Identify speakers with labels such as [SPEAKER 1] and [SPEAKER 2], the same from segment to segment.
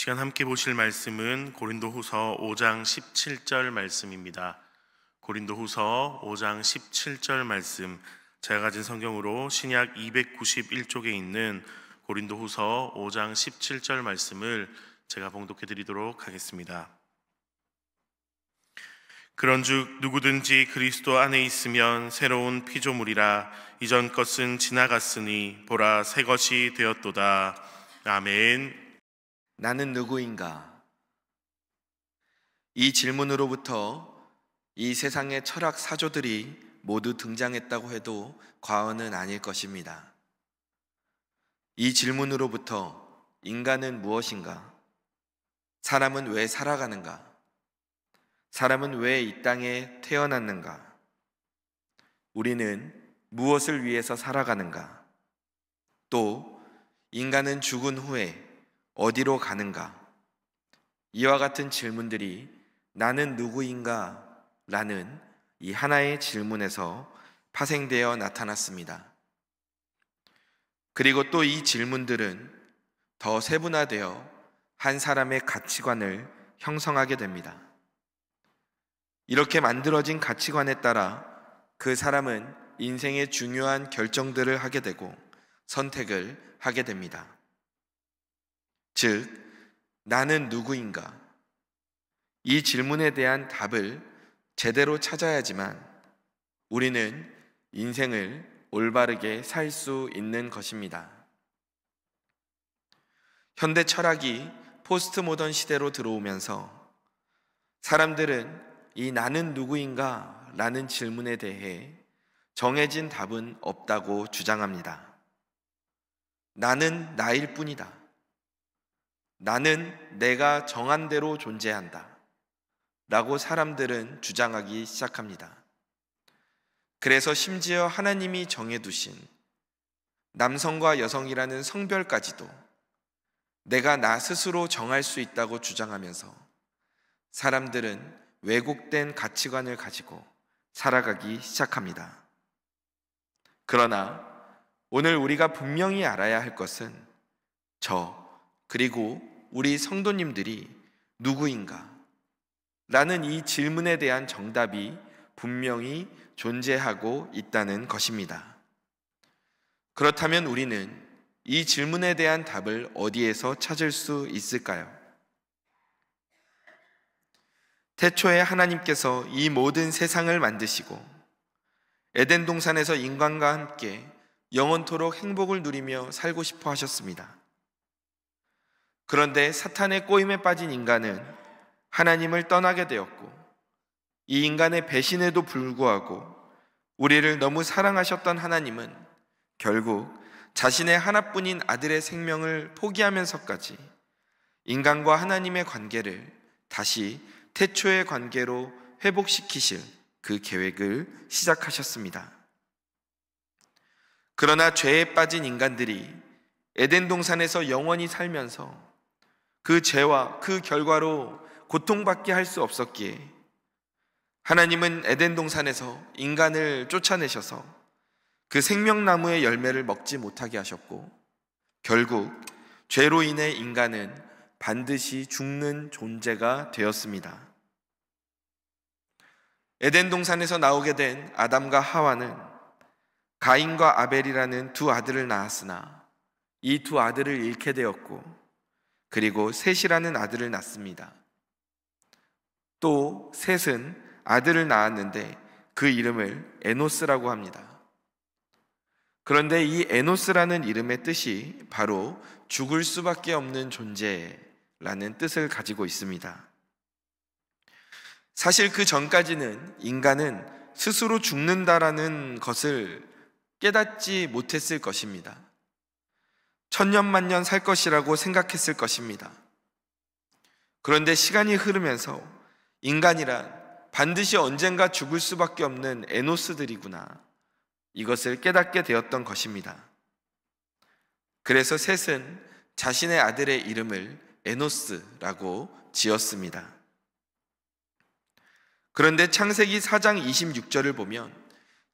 [SPEAKER 1] 시간 함께 보실 말씀은 고린도후서 5장 17절 말씀입니다. 고린도후서 5장 17절 말씀, 제가 가진 성경으로 신약 291쪽에 있는 고린도후서 5장 17절 말씀을 제가 봉독해 드리도록 하겠습니다. 그런즉 누구든지 그리스도 안에 있으면 새로운 피조물이라, 이전 것은 지나갔으니 보라 새 것이 되었도다. 아멘.
[SPEAKER 2] 나는 누구인가? 이 질문으로부터 이 세상의 철학 사조들이 모두 등장했다고 해도 과언은 아닐 것입니다. 이 질문으로부터 인간은 무엇인가? 사람은 왜 살아가는가? 사람은 왜 이 땅에 태어났는가? 우리는 무엇을 위해서 살아가는가? 또 인간은 죽은 후에 어디로 가는가? 이와 같은 질문들이 나는 누구인가? 라는 이 하나의 질문에서 파생되어 나타났습니다. 그리고 또 이 질문들은 더 세분화되어 한 사람의 가치관을 형성하게 됩니다. 이렇게 만들어진 가치관에 따라 그 사람은 인생의 중요한 결정들을 하게 되고 선택을 하게 됩니다. 즉, 나는 누구인가? 이 질문에 대한 답을 제대로 찾아야지만 우리는 인생을 올바르게 살 수 있는 것입니다. 현대 철학이 포스트 모던 시대로 들어오면서 사람들은 이 나는 누구인가? 라는 질문에 대해 정해진 답은 없다고 주장합니다. 나는 나일 뿐이다. 나는 내가 정한 대로 존재한다. 라고 사람들은 주장하기 시작합니다. 그래서 심지어 하나님이 정해두신 남성과 여성이라는 성별까지도 내가 나 스스로 정할 수 있다고 주장하면서 사람들은 왜곡된 가치관을 가지고 살아가기 시작합니다. 그러나 오늘 우리가 분명히 알아야 할 것은 그리고 우리 성도님들이 누구인가? 라는 이 질문에 대한 정답이 분명히 존재하고 있다는 것입니다. 그렇다면 우리는 이 질문에 대한 답을 어디에서 찾을 수 있을까요? 태초에 하나님께서 이 모든 세상을 만드시고 에덴 동산에서 인간과 함께 영원토록 행복을 누리며 살고 싶어 하셨습니다. 그런데 사탄의 꼬임에 빠진 인간은 하나님을 떠나게 되었고, 이 인간의 배신에도 불구하고 우리를 너무 사랑하셨던 하나님은 결국 자신의 하나뿐인 아들의 생명을 포기하면서까지 인간과 하나님의 관계를 다시 태초의 관계로 회복시키실 그 계획을 시작하셨습니다. 그러나 죄에 빠진 인간들이 에덴 동산에서 영원히 살면서 그 죄와 그 결과로 고통받게 할 수 없었기에 하나님은 에덴 동산에서 인간을 쫓아내셔서 그 생명나무의 열매를 먹지 못하게 하셨고, 결국 죄로 인해 인간은 반드시 죽는 존재가 되었습니다. 에덴 동산에서 나오게 된 아담과 하와는 가인과 아벨이라는 두 아들을 낳았으나 이 두 아들을 잃게 되었고, 그리고 셋이라는 아들을 낳습니다. 또 셋은 아들을 낳았는데 그 이름을 에노스라고 합니다. 그런데 이 에노스라는 이름의 뜻이 바로 죽을 수밖에 없는 존재라는 뜻을 가지고 있습니다. 사실 그 전까지는 인간은 스스로 죽는다라는 것을 깨닫지 못했을 것입니다. 천년만년 살 것이라고 생각했을 것입니다. 그런데 시간이 흐르면서 인간이란 반드시 언젠가 죽을 수밖에 없는 에노스들이구나, 이것을 깨닫게 되었던 것입니다. 그래서 셋은 자신의 아들의 이름을 에노스라고 지었습니다. 그런데 창세기 4장 26절을 보면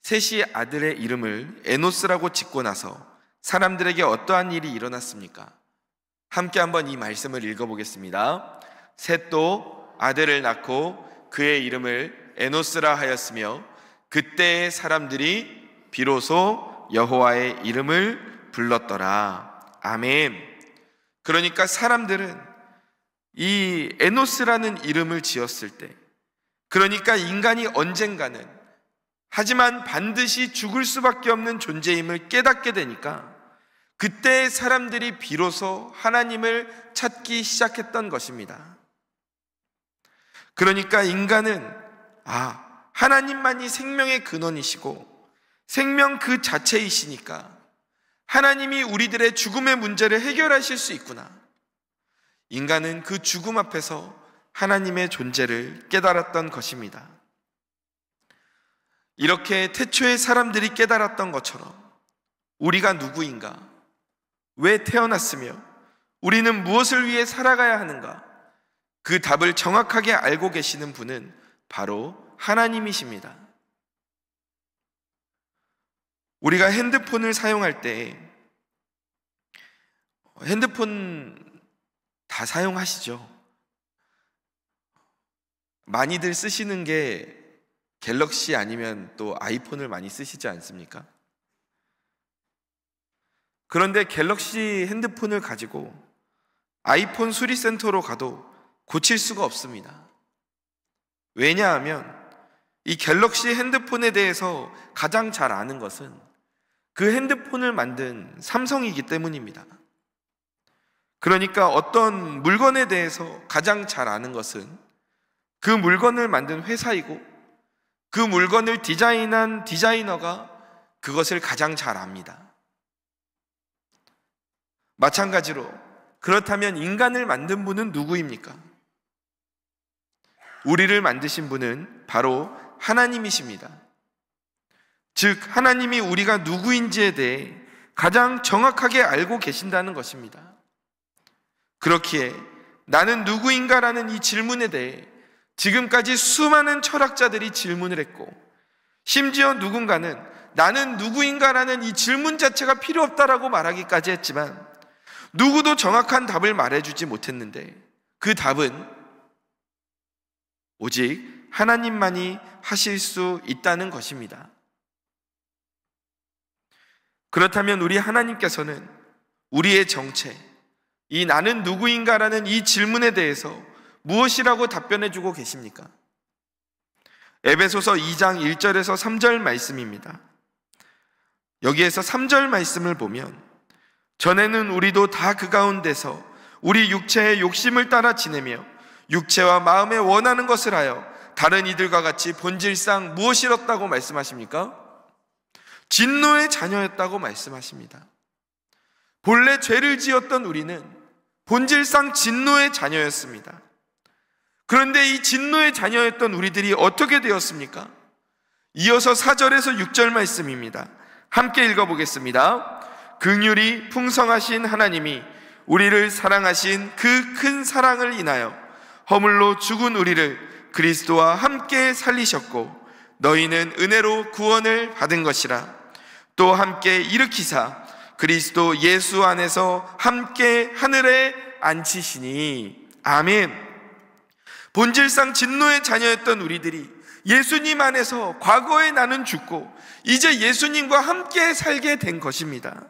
[SPEAKER 2] 셋이 아들의 이름을 에노스라고 짓고 나서 사람들에게 어떠한 일이 일어났습니까? 함께 한번 이 말씀을 읽어보겠습니다. 셋도 아들을 낳고 그의 이름을 에노스라 하였으며 그때의 사람들이 비로소 여호와의 이름을 불렀더라. 아멘. 그러니까 사람들은 이 에노스라는 이름을 지었을 때, 그러니까 인간이 언젠가는, 하지만 반드시 죽을 수밖에 없는 존재임을 깨닫게 되니까 그때 사람들이 비로소 하나님을 찾기 시작했던 것입니다. 그러니까 인간은 하나님만이 생명의 근원이시고 생명 그 자체이시니까 하나님이 우리들의 죽음의 문제를 해결하실 수 있구나. 인간은 그 죽음 앞에서 하나님의 존재를 깨달았던 것입니다. 이렇게 태초의 사람들이 깨달았던 것처럼 우리가 누구인가, 왜 태어났으며 우리는 무엇을 위해 살아가야 하는가, 그 답을 정확하게 알고 계시는 분은 바로 하나님이십니다. 우리가 핸드폰을 사용할 때, 핸드폰 다 사용하시죠? 많이들 쓰시는 게 갤럭시 아니면 또 아이폰을 많이 쓰시지 않습니까? 그런데 갤럭시 핸드폰을 가지고 아이폰 수리센터로 가도 고칠 수가 없습니다. 왜냐하면 이 갤럭시 핸드폰에 대해서 가장 잘 아는 것은 그 핸드폰을 만든 삼성이기 때문입니다. 그러니까 어떤 물건에 대해서 가장 잘 아는 것은 그 물건을 만든 회사이고 그 물건을 디자인한 디자이너가 그것을 가장 잘 압니다. 마찬가지로 그렇다면 인간을 만든 분은 누구입니까? 우리를 만드신 분은 바로 하나님이십니다. 즉 하나님이 우리가 누구인지에 대해 가장 정확하게 알고 계신다는 것입니다. 그렇기에 나는 누구인가라는 이 질문에 대해 지금까지 수많은 철학자들이 질문을 했고, 심지어 누군가는 나는 누구인가라는 이 질문 자체가 필요 없다라고 말하기까지 했지만 누구도 정확한 답을 말해주지 못했는데 그 답은 오직 하나님만이 하실 수 있다는 것입니다. 그렇다면 우리 하나님께서는 우리의 정체, 이 나는 누구인가라는 이 질문에 대해서 무엇이라고 답변해주고 계십니까? 에베소서 2장 1절에서 3절 말씀입니다. 여기에서 3절 말씀을 보면 전에는 우리도 다 그 가운데서 우리 육체의 욕심을 따라 지내며 육체와 마음에 원하는 것을 하여 다른 이들과 같이 본질상 무엇이었다고 말씀하십니까? 진노의 자녀였다고 말씀하십니다. 본래 죄를 지었던 우리는 본질상 진노의 자녀였습니다. 그런데 이 진노의 자녀였던 우리들이 어떻게 되었습니까? 이어서 4절에서 6절 말씀입니다. 함께 읽어보겠습니다. 긍휼이 풍성하신 하나님이 우리를 사랑하신 그 큰 사랑을 인하여 허물로 죽은 우리를 그리스도와 함께 살리셨고 너희는 은혜로 구원을 받은 것이라. 또 함께 일으키사 그리스도 예수 안에서 함께 하늘에 앉히시니. 아멘. 본질상 진노의 자녀였던 우리들이 예수님 안에서 과거에 나는 죽고 이제 예수님과 함께 살게 된 것입니다.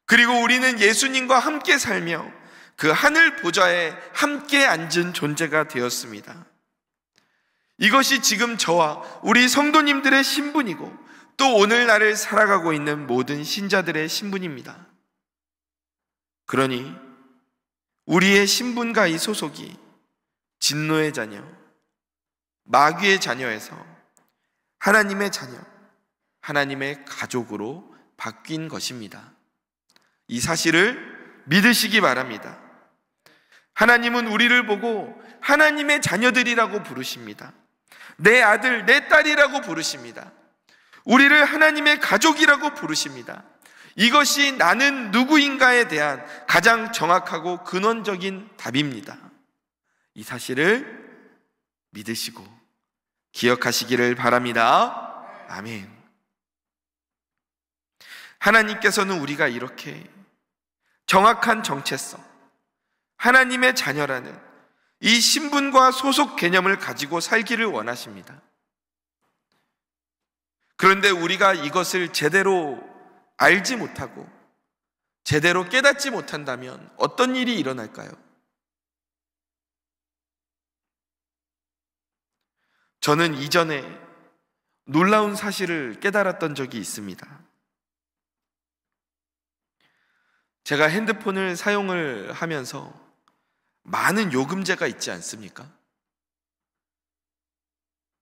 [SPEAKER 2] 그리고 우리는 예수님과 함께 살며 그 하늘 보좌에 함께 앉은 존재가 되었습니다. 이것이 지금 저와 우리 성도님들의 신분이고 또 오늘날을 살아가고 있는 모든 신자들의 신분입니다. 그러니 우리의 신분과 이 소속이 진노의 자녀, 마귀의 자녀에서 하나님의 자녀, 하나님의 가족으로 바뀐 것입니다. 이 사실을 믿으시기 바랍니다. 하나님은 우리를 보고 하나님의 자녀들이라고 부르십니다. 내 아들, 내 딸이라고 부르십니다. 우리를 하나님의 가족이라고 부르십니다. 이것이 나는 누구인가에 대한 가장 정확하고 근원적인 답입니다. 이 사실을 믿으시고 기억하시기를 바랍니다. 아멘. 하나님께서는 우리가 이렇게 정확한 정체성, 하나님의 자녀라는 이 신분과 소속 개념을 가지고 살기를 원하십니다. 그런데 우리가 이것을 제대로 알지 못하고 제대로 깨닫지 못한다면 어떤 일이 일어날까요? 저는 이전에 놀라운 사실을 깨달았던 적이 있습니다. 제가 핸드폰을 사용을 하면서 많은 요금제가 있지 않습니까?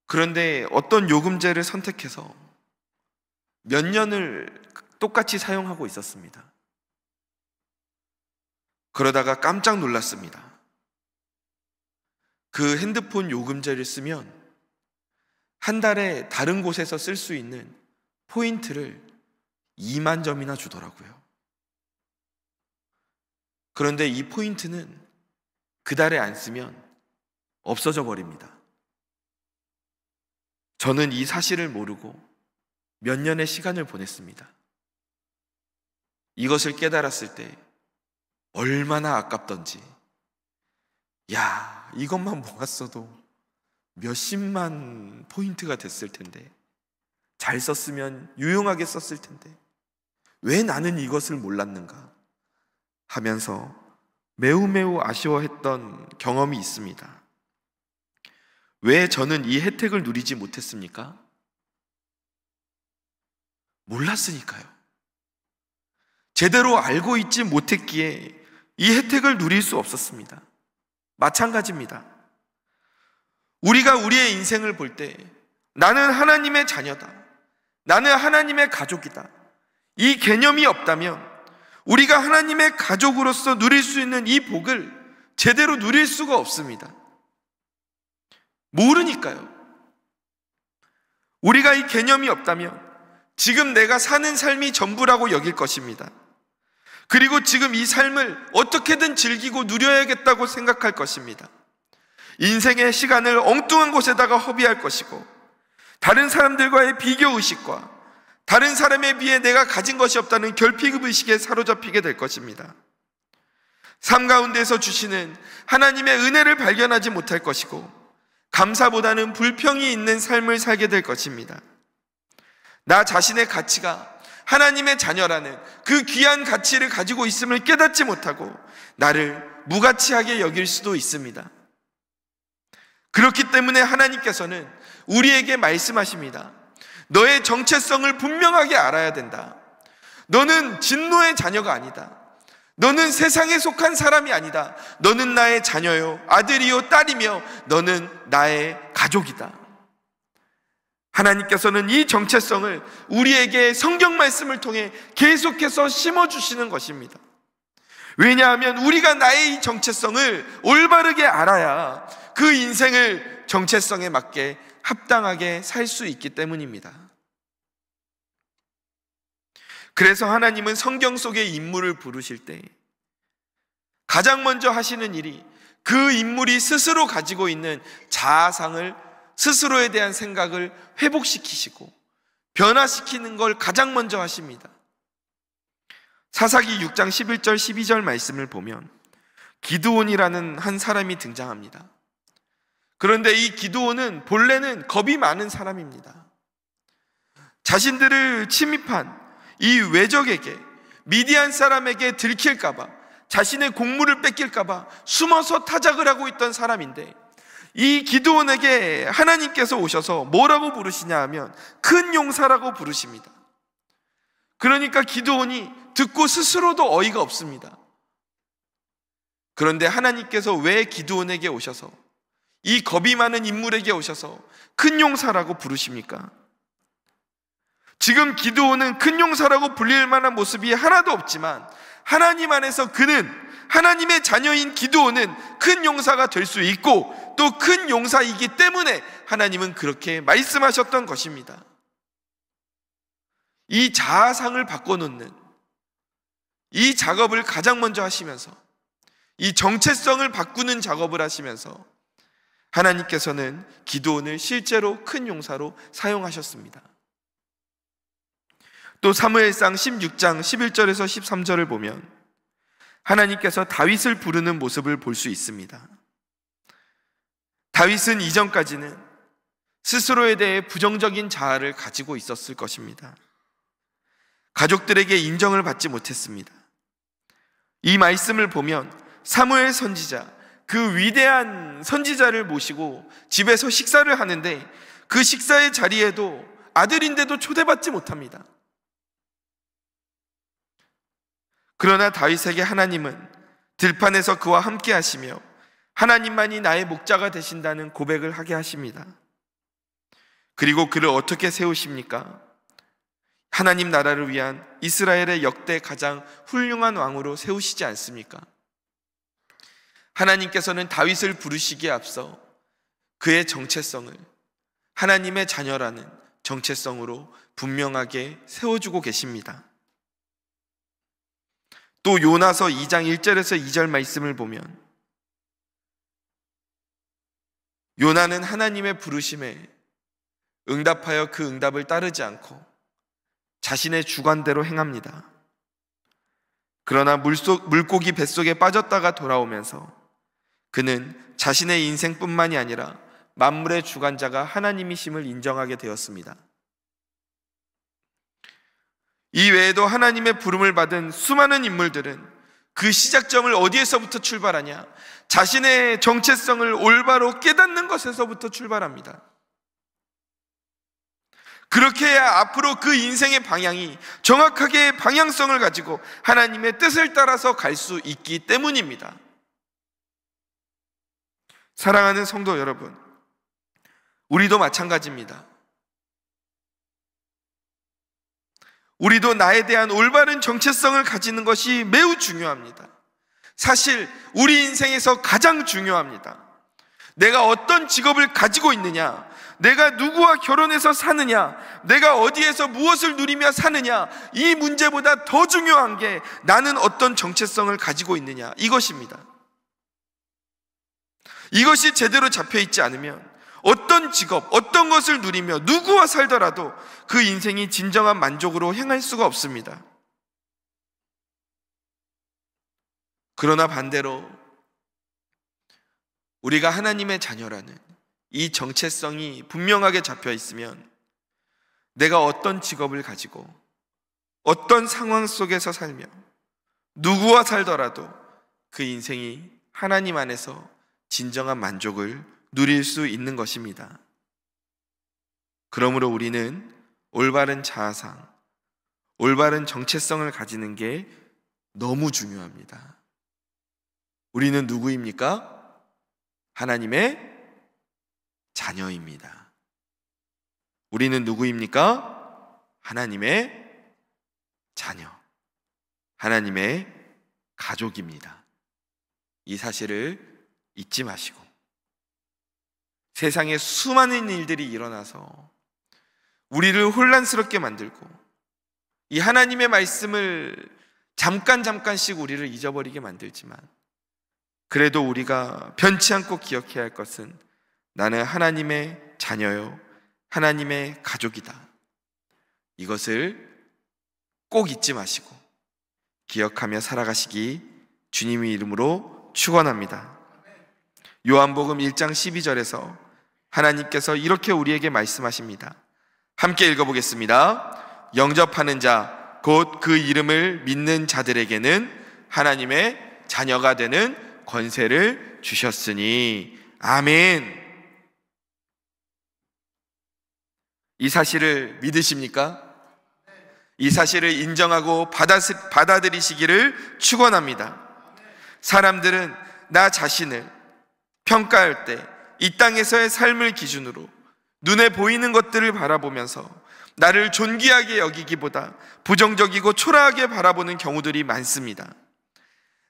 [SPEAKER 2] 그런데 어떤 요금제를 선택해서 몇 년을 똑같이 사용하고 있었습니다. 그러다가 깜짝 놀랐습니다. 그 핸드폰 요금제를 쓰면 한 달에 다른 곳에서 쓸 수 있는 포인트를 2만 점이나 주더라고요. 그런데 이 포인트는 그 달에 안 쓰면 없어져 버립니다. 저는 이 사실을 모르고 몇 년의 시간을 보냈습니다. 이것을 깨달았을 때 얼마나 아깝던지, 이것만 모았어도 몇십만 포인트가 됐을 텐데, 잘 썼으면 유용하게 썼을 텐데 왜 나는 이것을 몰랐는가 하면서 매우 아쉬워했던 경험이 있습니다. 왜 저는 이 혜택을 누리지 못했습니까? 몰랐으니까요. 제대로 알고 있지 못했기에 이 혜택을 누릴 수 없었습니다. 마찬가지입니다. 우리가 우리의 인생을 볼 때 나는 하나님의 자녀다, 나는 하나님의 가족이다, 이 개념이 없다면 우리가 하나님의 가족으로서 누릴 수 있는 이 복을 제대로 누릴 수가 없습니다. 모르니까요. 우리가 이 개념이 없다면 지금 내가 사는 삶이 전부라고 여길 것입니다. 그리고 지금 이 삶을 어떻게든 즐기고 누려야겠다고 생각할 것입니다. 인생의 시간을 엉뚱한 곳에다가 허비할 것이고, 다른 사람들과의 비교의식과 다른 사람에 비해 내가 가진 것이 없다는 결핍의식에 사로잡히게 될 것입니다. 삶 가운데서 주시는 하나님의 은혜를 발견하지 못할 것이고, 감사보다는 불평이 있는 삶을 살게 될 것입니다. 나 자신의 가치가 하나님의 자녀라는 그 귀한 가치를 가지고 있음을 깨닫지 못하고 나를 무가치하게 여길 수도 있습니다. 그렇기 때문에 하나님께서는 우리에게 말씀하십니다. 너의 정체성을 분명하게 알아야 된다. 너는 진노의 자녀가 아니다. 너는 세상에 속한 사람이 아니다. 너는 나의 자녀요, 아들이요, 딸이며 너는 나의 가족이다. 하나님께서는 이 정체성을 우리에게 성경 말씀을 통해 계속해서 심어주시는 것입니다. 왜냐하면 우리가 나의 이 정체성을 올바르게 알아야 그 인생을 정체성에 맞게 합당하게 살 수 있기 때문입니다. 그래서 하나님은 성경 속의 인물을 부르실 때 가장 먼저 하시는 일이 그 인물이 스스로 가지고 있는 자아상을, 스스로에 대한 생각을 회복시키시고 변화시키는 걸 가장 먼저 하십니다. 사사기 6장 11절 12절 말씀을 보면 기드온이라는 한 사람이 등장합니다. 그런데 이 기드온은 본래는 겁이 많은 사람입니다. 자신들을 침입한 이 외적에게, 미디안 사람에게 들킬까봐, 자신의 곡물을 뺏길까봐 숨어서 타작을 하고 있던 사람인데, 이 기드온에게 하나님께서 오셔서 뭐라고 부르시냐 하면 큰 용사라고 부르십니다. 그러니까 기드온이 듣고 스스로도 어이가 없습니다. 그런데 하나님께서 왜 기드온에게 오셔서, 이 겁이 많은 인물에게 오셔서 큰 용사라고 부르십니까? 지금 기드온은 큰 용사라고 불릴 만한 모습이 하나도 없지만 하나님 안에서 그는, 하나님의 자녀인 기드온은 큰 용사가 될 수 있고 또 큰 용사이기 때문에 하나님은 그렇게 말씀하셨던 것입니다. 이 자아상을 바꿔놓는 이 작업을 가장 먼저 하시면서, 이 정체성을 바꾸는 작업을 하시면서 하나님께서는 기드온을 실제로 큰 용사로 사용하셨습니다. 또 사무엘상 16장 11절에서 13절을 보면 하나님께서 다윗을 부르는 모습을 볼 수 있습니다. 다윗은 이전까지는 스스로에 대해 부정적인 자아를 가지고 있었을 것입니다. 가족들에게 인정을 받지 못했습니다. 이 말씀을 보면 사무엘 선지자, 그 위대한 선지자를 모시고 집에서 식사를 하는데 그 식사의 자리에도 아들인데도 초대받지 못합니다. 그러나 다윗에게 하나님은 들판에서 그와 함께 하시며 하나님만이 나의 목자가 되신다는 고백을 하게 하십니다. 그리고 그를 어떻게 세우십니까? 하나님 나라를 위한 이스라엘의 역대 가장 훌륭한 왕으로 세우시지 않습니까? 하나님께서는 다윗을 부르시기에 앞서 그의 정체성을 하나님의 자녀라는 정체성으로 분명하게 세워주고 계십니다. 또 요나서 2장 1절에서 2절 말씀을 보면 요나는 하나님의 부르심에 응답하여 그 응답을 따르지 않고 자신의 주관대로 행합니다. 그러나 물고기 뱃속에 빠졌다가 돌아오면서 그는 자신의 인생뿐만이 아니라 만물의 주관자가 하나님이심을 인정하게 되었습니다. 이 외에도 하나님의 부름을 받은 수많은 인물들은 그 시작점을 어디에서부터 출발하냐? 자신의 정체성을 올바로 깨닫는 것에서부터 출발합니다. 그렇게 해야 앞으로 그 인생의 방향이 정확하게 방향성을 가지고 하나님의 뜻을 따라서 갈 수 있기 때문입니다. 사랑하는 성도 여러분, 우리도 마찬가지입니다. 우리도 나에 대한 올바른 정체성을 가지는 것이 매우 중요합니다. 사실 우리 인생에서 가장 중요합니다. 내가 어떤 직업을 가지고 있느냐, 내가 누구와 결혼해서 사느냐, 내가 어디에서 무엇을 누리며 사느냐, 이 문제보다 더 중요한 게 나는 어떤 정체성을 가지고 있느냐, 이것입니다. 이것이 제대로 잡혀있지 않으면 어떤 직업, 어떤 것을 누리며 누구와 살더라도 그 인생이 진정한 만족으로 행할 수가 없습니다. 그러나 반대로 우리가 하나님의 자녀라는 이 정체성이 분명하게 잡혀 있으면 내가 어떤 직업을 가지고 어떤 상황 속에서 살며 누구와 살더라도 그 인생이 하나님 안에서 진정한 만족을 누릴 수 있는 것입니다. 그러므로 우리는 올바른 자아상, 올바른 정체성을 가지는 게 너무 중요합니다. 우리는 누구입니까? 하나님의 자녀입니다. 우리는 누구입니까? 하나님의 자녀, 하나님의 가족입니다. 이 사실을 잊지 마시고, 세상에 수많은 일들이 일어나서 우리를 혼란스럽게 만들고 이 하나님의 말씀을 잠깐씩 우리를 잊어버리게 만들지만, 그래도 우리가 변치 않고 기억해야 할 것은 나는 하나님의 자녀요, 하나님의 가족이다. 이것을 꼭 잊지 마시고 기억하며 살아가시기 주님의 이름으로 축원합니다. 요한복음 1장 12절에서 하나님께서 이렇게 우리에게 말씀하십니다. 함께 읽어보겠습니다. 영접하는 자, 곧 그 이름을 믿는 자들에게는 하나님의 자녀가 되는 권세를 주셨으니. 아멘. 이 사실을 믿으십니까? 이 사실을 인정하고 받아들이시기를 축원합니다. 사람들은 나 자신을 평가할 때 이 땅에서의 삶을 기준으로 눈에 보이는 것들을 바라보면서 나를 존귀하게 여기기보다 부정적이고 초라하게 바라보는 경우들이 많습니다.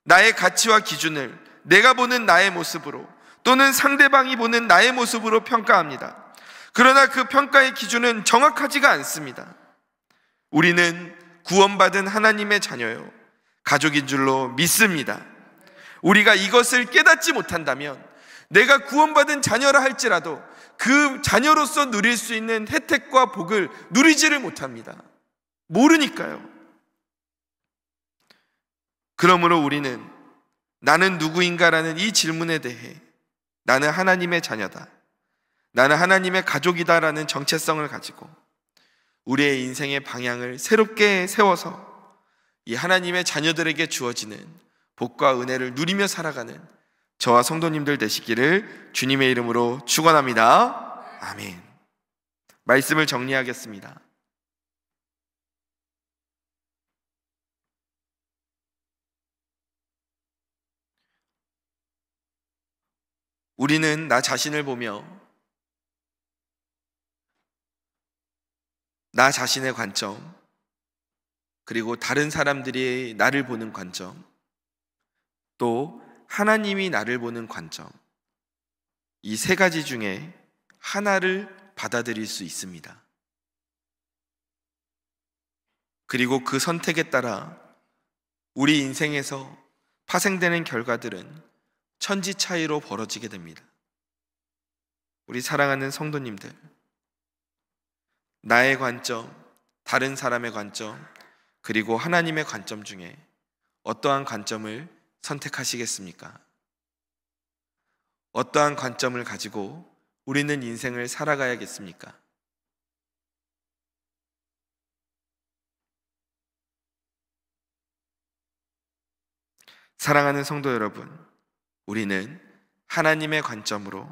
[SPEAKER 2] 나의 가치와 기준을 내가 보는 나의 모습으로 또는 상대방이 보는 나의 모습으로 평가합니다. 그러나 그 평가의 기준은 정확하지가 않습니다. 우리는 구원받은 하나님의 자녀요, 가족인 줄로 믿습니다. 우리가 이것을 깨닫지 못한다면 내가 구원받은 자녀라 할지라도 그 자녀로서 누릴 수 있는 혜택과 복을 누리지를 못합니다. 모르니까요. 그러므로 우리는 나는 누구인가라는 이 질문에 대해 나는 하나님의 자녀다, 나는 하나님의 가족이다라는 정체성을 가지고 우리의 인생의 방향을 새롭게 세워서 이 하나님의 자녀들에게 주어지는 복과 은혜를 누리며 살아가는 저와 성도님들 되시기를 주님의 이름으로 축원합니다. 아멘. 말씀을 정리하겠습니다. 우리는 나 자신을 보며 나 자신의 관점, 그리고 다른 사람들이 나를 보는 관점, 또 하나님이 나를 보는 관점, 이 세 가지 중에 하나를 받아들일 수 있습니다. 그리고 그 선택에 따라 우리 인생에서 파생되는 결과들은 천지 차이로 벌어지게 됩니다. 우리 사랑하는 성도님들, 나의 관점, 다른 사람의 관점, 그리고 하나님의 관점 중에 어떠한 관점을 선택하시겠습니까? 어떠한 관점을 가지고 우리는 인생을 살아가야겠습니까? 사랑하는 성도 여러분, 우리는 하나님의 관점으로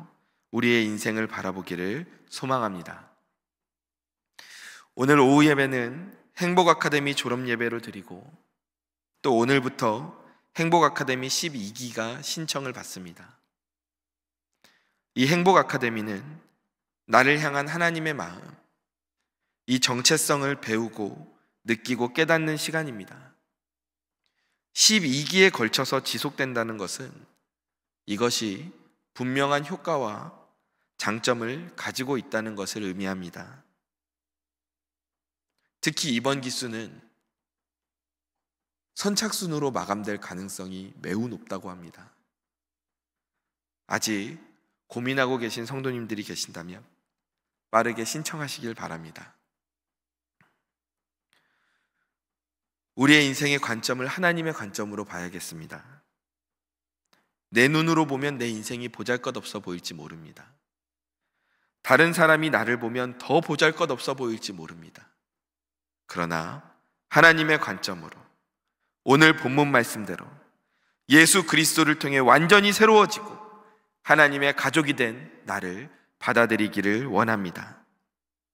[SPEAKER 2] 우리의 인생을 바라보기를 소망합니다. 오늘 오후 예배는 행복 아카데미 졸업 예배로 드리고, 또 오늘부터 행복 아카데미 12기가 신청을 받습니다. 이 행복 아카데미는 나를 향한 하나님의 마음, 이 정체성을 배우고 느끼고 깨닫는 시간입니다. 12기에 걸쳐서 지속된다는 것은 이것이 분명한 효과와 장점을 가지고 있다는 것을 의미합니다. 특히 이번 기수는 선착순으로 마감될 가능성이 매우 높다고 합니다. 아직 고민하고 계신 성도님들이 계신다면 빠르게 신청하시길 바랍니다. 우리의 인생의 관점을 하나님의 관점으로 봐야겠습니다. 내 눈으로 보면 내 인생이 보잘것없어 보일지 모릅니다. 다른 사람이 나를 보면 더 보잘것없어 보일지 모릅니다. 그러나 하나님의 관점으로 오늘 본문 말씀대로 예수 그리스도를 통해 완전히 새로워지고 하나님의 가족이 된 나를 받아들이기를 원합니다.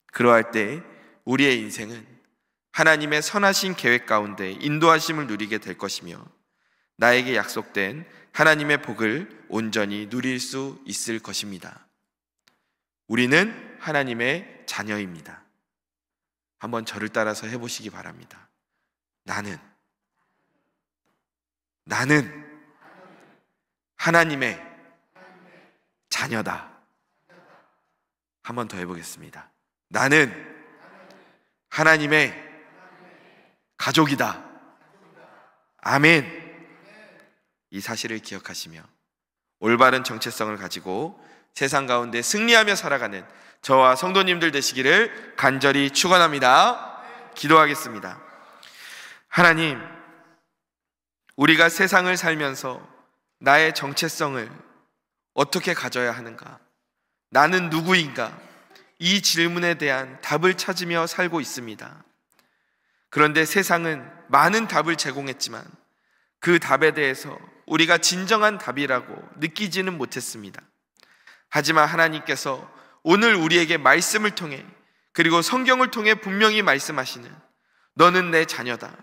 [SPEAKER 2] 그러할 때 우리의 인생은 하나님의 선하신 계획 가운데 인도하심을 누리게 될 것이며 나에게 약속된 하나님의 복을 온전히 누릴 수 있을 것입니다. 우리는 하나님의 자녀입니다. 한번 저를 따라서 해보시기 바랍니다. 나는 하나님의 자녀다. 한번 더 해보겠습니다. 나는 하나님의 가족이다. 아멘. 이 사실을 기억하시며 올바른 정체성을 가지고 세상 가운데 승리하며 살아가는 저와 성도님들 되시기를 간절히 축원합니다. 기도하겠습니다. 하나님, 우리가 세상을 살면서 나의 정체성을 어떻게 가져야 하는가? 나는 누구인가? 이 질문에 대한 답을 찾으며 살고 있습니다. 그런데 세상은 많은 답을 제공했지만 그 답에 대해서 우리가 진정한 답이라고 느끼지는 못했습니다. 하지만 하나님께서 오늘 우리에게 말씀을 통해, 그리고 성경을 통해 분명히 말씀하시는 너는 내 자녀다,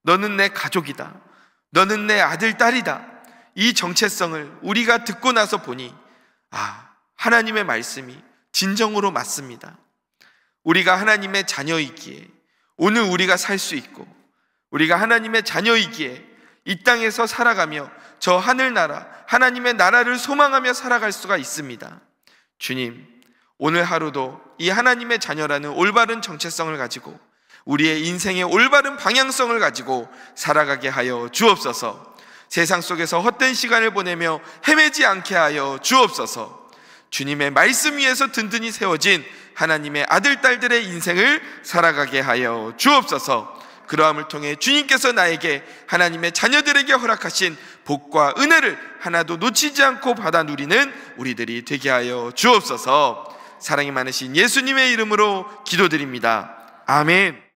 [SPEAKER 2] 너는 내 가족이다, 너는 내 아들, 딸이다, 이 정체성을 우리가 듣고 나서 보니 하나님의 말씀이 진정으로 맞습니다. 우리가 하나님의 자녀이기에 오늘 우리가 살 수 있고, 우리가 하나님의 자녀이기에 이 땅에서 살아가며 저 하늘나라, 하나님의 나라를 소망하며 살아갈 수가 있습니다. 주님, 오늘 하루도 이 하나님의 자녀라는 올바른 정체성을 가지고 우리의 인생의 올바른 방향성을 가지고 살아가게 하여 주옵소서. 세상 속에서 헛된 시간을 보내며 헤매지 않게 하여 주옵소서. 주님의 말씀 위에서 든든히 세워진 하나님의 아들, 딸들의 인생을 살아가게 하여 주옵소서. 그러함을 통해 주님께서 나에게 하나님의 자녀들에게 허락하신 복과 은혜를 하나도 놓치지 않고 받아 누리는 우리들이 되게 하여 주옵소서. 사랑이 많으신 예수님의 이름으로 기도드립니다. 아멘.